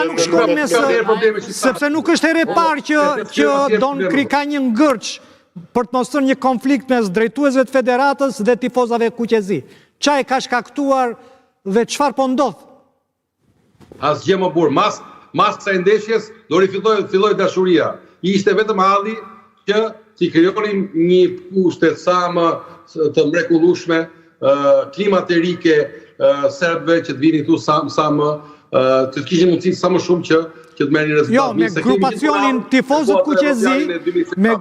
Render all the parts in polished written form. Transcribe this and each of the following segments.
nuk shkon sepse nuk është herë e parë që Don Krika një ngërç për të mos thënë një konflikt mes drejtuesve të federatës dhe tifozave kuqezi. Qa e ka shkaktuar dhe çfarë po ndodh? Asgjë më burr, mas kësaj ndeshjes do filloi dashuria. Ishte vetëm halli që si krijonin një pushtet sa më të mrekullueshme, klimaterike serbëve që të vinin këtu sa më të kishin mundësi sa më shumë që të merrin rezultat. Jo, me grupacionin tifozët kuqezi, me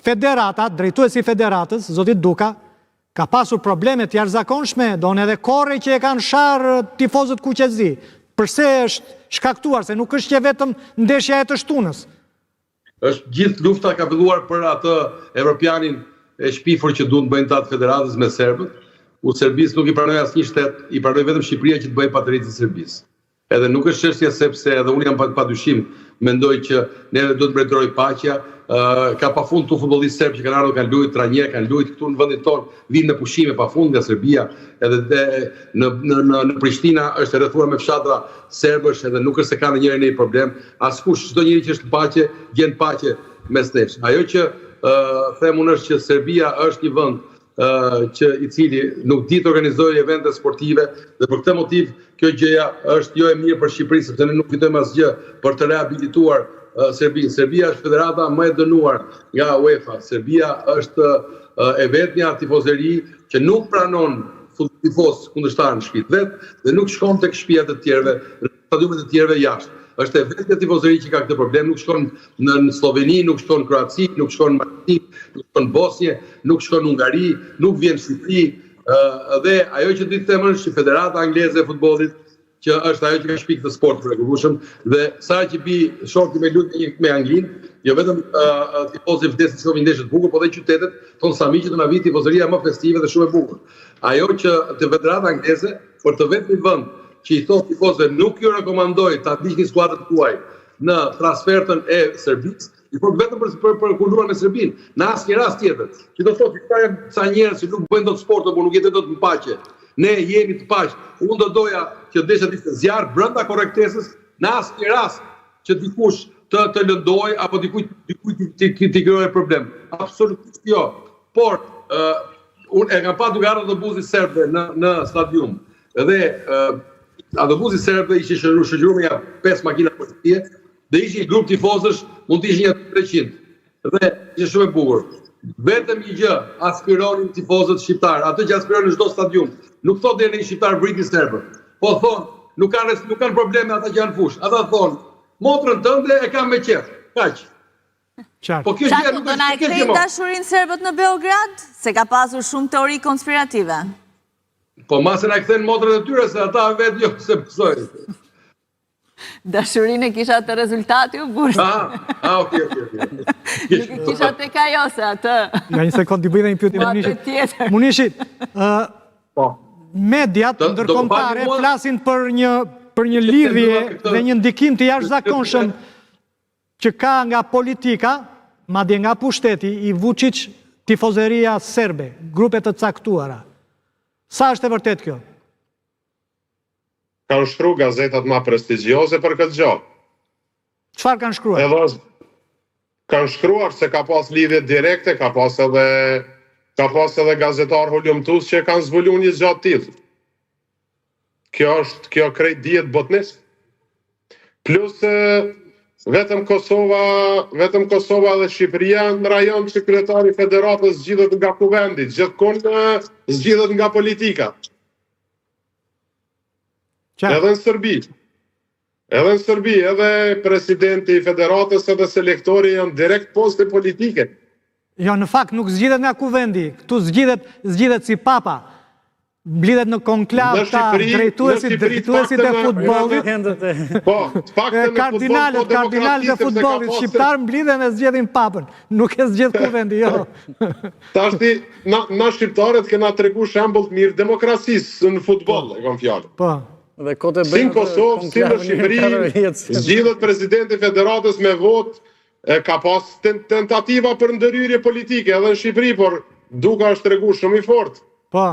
federata, drejtuesi federatës, zoti Duka, ka pasur probleme të jashtëzakonshme, donë edhe korre që e kanë sharë tifozët kuqezi. Përse është shkaktuar, se nuk është që vetëm ndeshja e të shtunës? Është gjithë lufta ka filluar për atë evropianin e shpifur që duhet bëjnë ta të federatës me serbët. Serbisë nuk i pranoj asnjë shtet, i pranoj vetëm Shqipëria që të bëjë patërritje të Serbisë. Edhe nuk është çështje sepse edhe unë jam padyshim, mendoj që ne do të mbretëroj paqja. Ka pafund këtu futbollistë serb që kanë ardhur, kanë luajtur trajner, kanë luajtur këtu në vendin tonë, vinë në pushime pafund nga Serbia, edhe në Prishtina është rrethuar me fshatra serbësh, edhe nuk është se kanë njëri një problem. Askush, çdo njeri që është në paqe, gjen paqe mes nesh. Ajo që them unë është që Serbia është një vend i cili nuk di të organizojë evente sportive dhe për këtë motiv kjo gjëja është jo e mirë për Shqipërinë, sepse ne nuk fitojmë asgjë për të rehabilituar Serbinë. Serbia është federata më e dënuar nga UEFA. Serbia është e vetmja tifozëri që nuk pranon tifoz kundërshtar në shtëpitë vet dhe nuk shkon tek shtëpiat e tjerëve, në stadiumet e tjerëve jashtë. Është e vetmja tifozëri që ka këtë problem, nuk shkon në Sloveni, nuk shkon në Kroaci, nuk shkon në Maqedoni, nuk shkon në Bosnjë, nuk shkon në Hungari, nuk vjen në Shqipëri. Dhe ajo që ditë them është që Federata Angleze e Futbollit, që është ajo që ka shpik të sport për rregullueshëm, dhe sa që bi shoku me lutje me Anglinë, jo vetëm tifozët vdesin të shohin ndeshje të bukur, por edhe qytetet tonë Sami që do na vi tifozëria më festive dhe shumë e bukur. Ajo që te Federata Angleze për të vetëm vend që i thotë tifozëve nuk ju rekomandoj ta ndiqni skuadrat tuaj në transfertën e Serbisë, i thotë vetëm për kur luan me Serbinë, në asnjë rast tjetër. Që do thotë këta janë ca njerëz që nuk bëjnë dot sport apo nuk jetojnë dot në paqe. Ne jemi të paqë. Unë do doja që desha të ishte zjarr brenda korrektesës, në asnjë rast që dikush të lëndoj apo dikujt t'i krijojë problem. Absolutisht jo. Por unë e kam pa duke ardhur autobusi serbe në stadium. Dhe autobusi serbe ishte shoqëruar me 5 makina policie dhe ishte një grup tifozësh, mund të ishin një 300. Dhe ishte shumë e bukur. Vetëm një gjë aspironin tifozët shqiptar, atë që aspironin në çdo stadium. Nuk thotë deri një shqiptar vritin serbër. Po thonë, nuk kanë probleme ata që janë fush. Ata thonë, motrën tënde e kam me qef. Kaq. Po kjo gjë nuk do na e kthejnë dashurinë serbët në Beograd, se ka pasur shumë teori konspirative. Po masë na kthen motrën e tyre se ata vetë jo se besojnë. Dashurinë e kisha të rezultati u burë. Okej. Nuk e kisha të kajo se atë. Ja një sekund, i bëj dhe një pyetje Munishit. Munishit, mediat ndërkombëtare flasin për një lidhje dhe një ndikim të jashtëzakonshëm që ka nga politika, madje nga pushteti i Vučić, tifozeria serbe, grupe të caktuara. Sa është e vërtet kjo? Kanë shkruar gazetat më prestigjioze për këtë gjë. Çfarë kanë shkruar? Kanë shkruar se ka pas lidhje direkte, ka pas edhe gazetar hulumtues që kanë zbuluar një gjë të tillë. Kjo krejt dihet botnis. Plus vetëm Kosova dhe Shqipëria në rajon që kryetari i federatës zgjidhet nga kuvendi, gjithkohë zgjidhet nga politika. Edhe në Serbi, edhe presidenti i federatës edhe selektori janë direkt poste politike. Jo, në fakt nuk zgjidhet nga kuvendi, këtu zgjidhet si papa. Mblidhet në konklav ta drejtuesit e futbollit. Kardinalet e futbollit shqiptar mblidhen e zgjedhin papën. Nuk e zgjedh kuvendi, jo. Tashti, na shqiptarët kena tregu shembull të mirë demokracisë në futboll, e kam fjalën. Po. Si në Kosovë, si në Shqipëri, zgjidhet presidenti federatës me vot, ka pas tentativa për ndërhyrje politike edhe në Shqipëri, por Duka është tregu shumë i fortë. Po.